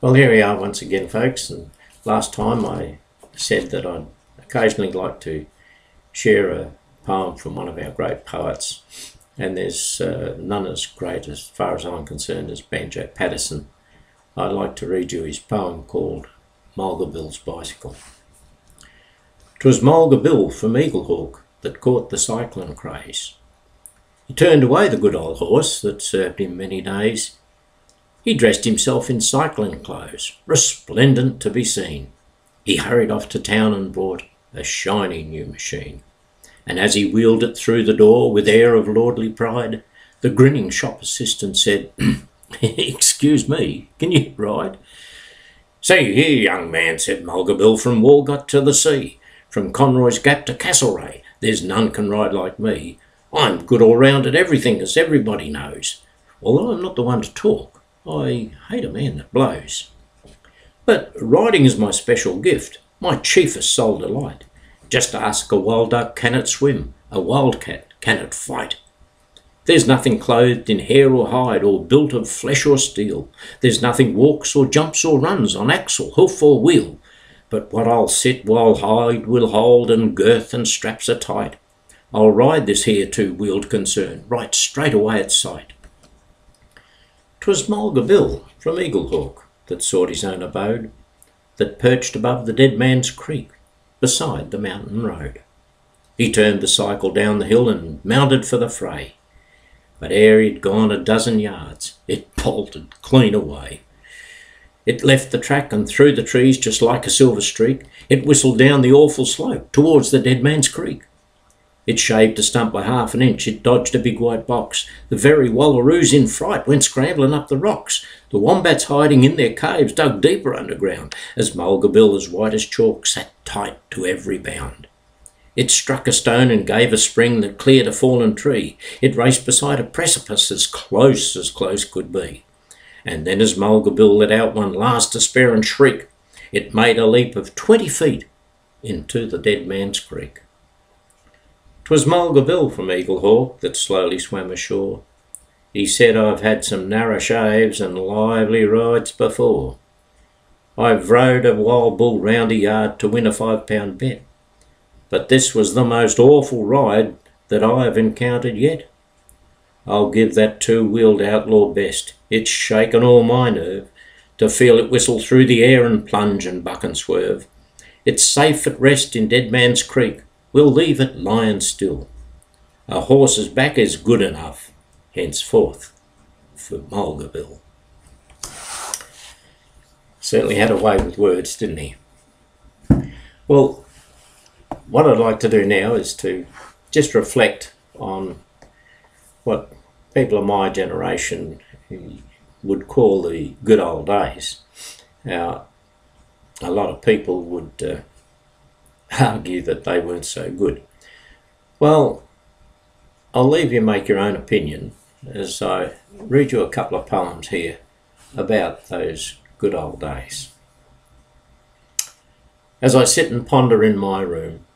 Well, here we are once again, folks, and last time I said that I'd occasionally like to share a poem from one of our great poets, and there's none as great as far as I'm concerned as Banjo Patterson. I'd like to read you his poem called Mulga Bill's Bicycle. 'Twas Mulga Bill from Eaglehawk that caught the cyclone craze. He turned away the good old horse that served him many days. He dressed himself in cycling clothes, resplendent to be seen. He hurried off to town and bought a shiny new machine. And as he wheeled it through the door with air of lordly pride, the grinning shop assistant said, "Excuse me, can you ride?" "See here, young man," said Mulga Bill, "from Walgett to the sea, from Conroy's Gap to Castlereagh, there's none can ride like me. I'm good all round at everything, as everybody knows. Although I'm not the one to talk, I hate a man that blows. But riding is my special gift, my chiefest sole delight. Just ask a wild duck, can it swim? A wildcat, can it fight? There's nothing clothed in hair or hide, or built of flesh or steel. There's nothing walks or jumps or runs on axle, hoof or wheel. But what I'll sit while hide will hold, and girth and straps are tight. I'll ride this here two-wheeled concern, right straight away at sight." 'Twas Mulga Bill from Eaglehawk that sought his own abode, that perched above the Dead Man's Creek, beside the mountain road. He turned the cycle down the hill and mounted for the fray. But ere he'd gone a dozen yards, it bolted clean away. It left the track and through the trees just like a silver streak. It whistled down the awful slope towards the Dead Man's Creek. It shaved a stump by half an inch, it dodged a big white box. The very wallaroos in fright went scrambling up the rocks. The wombats hiding in their caves dug deeper underground, as Mulga Bill, as white as chalk, sat tight to every bound. It struck a stone and gave a spring that cleared a fallen tree. It raced beside a precipice as close could be. And then as Mulga Bill let out one last despairing shriek, it made a leap of 20 feet into the Dead Man's Creek. 'Twas Mulga Bill from Eaglehawk that slowly swam ashore. He said, "I've had some narrow shaves and lively rides before. I've rode a wild bull round a yard to win a £5 bet. But this was the most awful ride that I've encountered yet. I'll give that two-wheeled outlaw best. It's shaken all my nerve to feel it whistle through the air and plunge and buck and swerve. It's safe at rest in Dead Man's Creek. We'll leave it lying still. A horse's back is good enough, henceforth, for Mulga Bill." Certainly had a way with words, didn't he? Well, what I'd like to do now is to just reflect on what people of my generation would call the good old days. Now, a lot of people would argue that they weren't so good. Well, I'll leave you make your own opinion as I read you a couple of poems here about those good old days. As I sit and ponder in my room,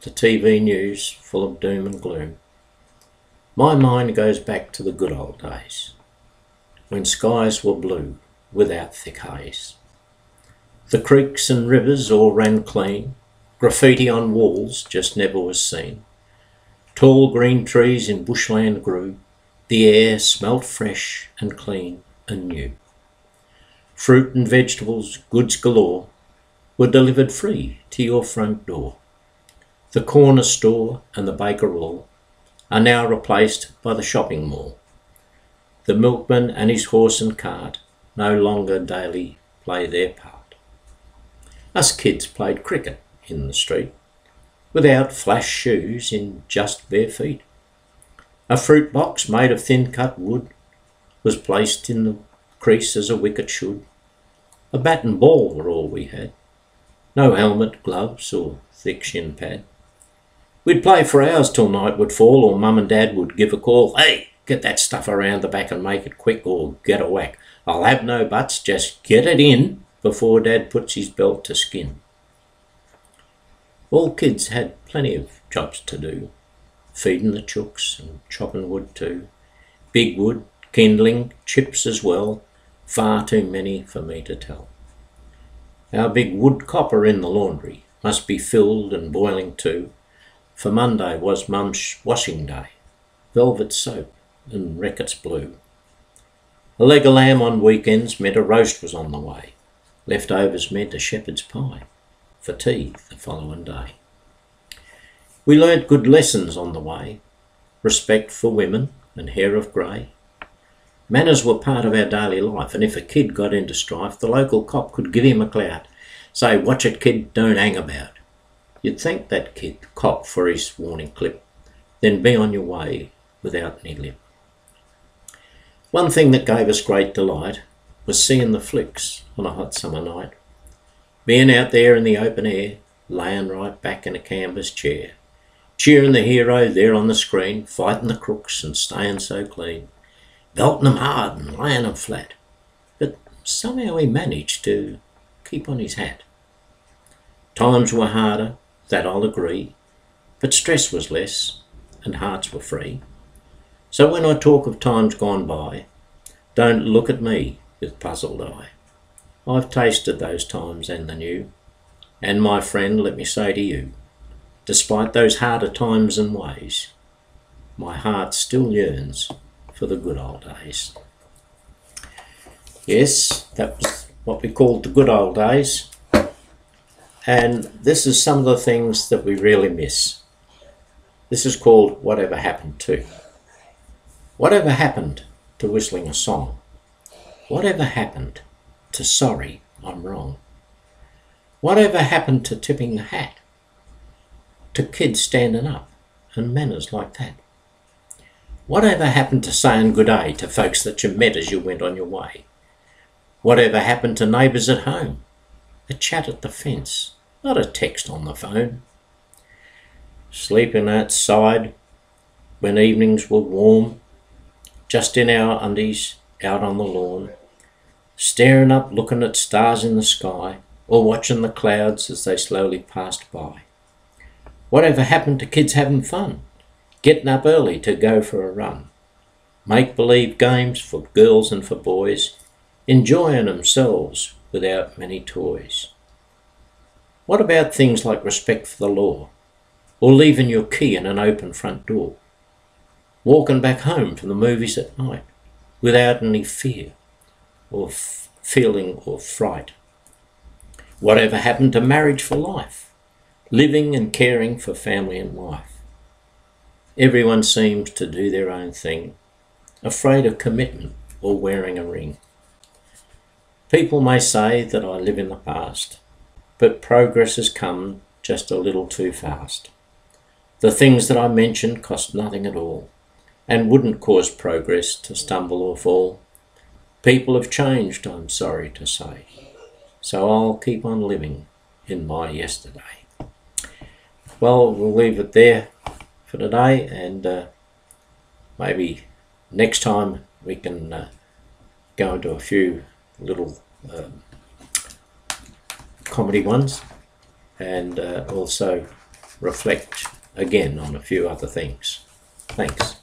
the TV news full of doom and gloom, my mind goes back to the good old days, when skies were blue without thick haze. The creeks and rivers all ran clean, graffiti on walls just never was seen. Tall green trees in bushland grew, the air smelt fresh and clean and new. Fruit and vegetables, goods galore, were delivered free to your front door. The corner store and the baker all are now replaced by the shopping mall. The milkman and his horse and cart no longer daily play their part. Us kids played cricket in the street, without flash shoes, in just bare feet. A fruit box made of thin-cut wood was placed in the crease as a wicket should. A bat and ball were all we had, no helmet, gloves or thick shin pad. We'd play for hours till night would fall, or mum and dad would give a call, "Hey, get that stuff around the back and make it quick, or get a whack. I'll have no buts, just get it in before dad puts his belt to skin." All kids had plenty of jobs to do, feeding the chooks and chopping wood too. Big wood, kindling, chips as well, far too many for me to tell. Our big wood copper in the laundry must be filled and boiling too, for Monday was Mum's washing day, velvet soap and Reckitt's blue. A leg of lamb on weekends meant a roast was on the way. Leftovers meant a shepherd's pie for tea the following day. We learnt good lessons on the way, respect for women and hair of grey. Manners were part of our daily life, and if a kid got into strife, the local cop could give him a clout, say, "Watch it, kid, don't hang about." You'd thank that kid cop for his warning clip, then be on your way without any lip. One thing that gave us great delight was seeing the flicks on a hot summer night. Being out there in the open air, laying right back in a canvas chair, cheering the hero there on the screen, fighting the crooks and staying so clean, belting them hard and laying them flat. But somehow he managed to keep on his hat. Times were harder, that I'll agree, but stress was less and hearts were free. So when I talk of times gone by, don't look at me with puzzled eye. I've tasted those times and the new, and my friend, let me say to you, despite those harder times and ways, my heart still yearns for the good old days. Yes, that was what we called the good old days, and this is some of the things that we really miss. This is called Whatever Happened To. Whatever happened to whistling a song? Whatever happened to sorry, I'm wrong? Whatever happened to tipping the hat? To kids standing up and manners like that? Whatever happened to saying good day to folks that you met as you went on your way? Whatever happened to neighbours at home? A chat at the fence, not a text on the phone. Sleeping outside when evenings were warm, just in our undies, out on the lawn, staring up, looking at stars in the sky, or watching the clouds as they slowly passed by. Whatever happened to kids having fun, getting up early to go for a run, make-believe games for girls and for boys, enjoying themselves without many toys? What about things like respect for the law, or leaving your key in an open front door? Walking back home from the movies at night without any fear or feeling or fright? Whatever happened to marriage for life, living and caring for family and wife? Everyone seems to do their own thing, afraid of commitment or wearing a ring. People may say that I live in the past, but progress has come just a little too fast. The things that I mentioned cost nothing at all, and wouldn't cause progress to stumble or fall. People have changed, I'm sorry to say, so I'll keep on living in my yesterday. Well, we'll leave it there for today, and maybe next time we can go into a few little comedy ones, and also reflect again on a few other things. Thanks.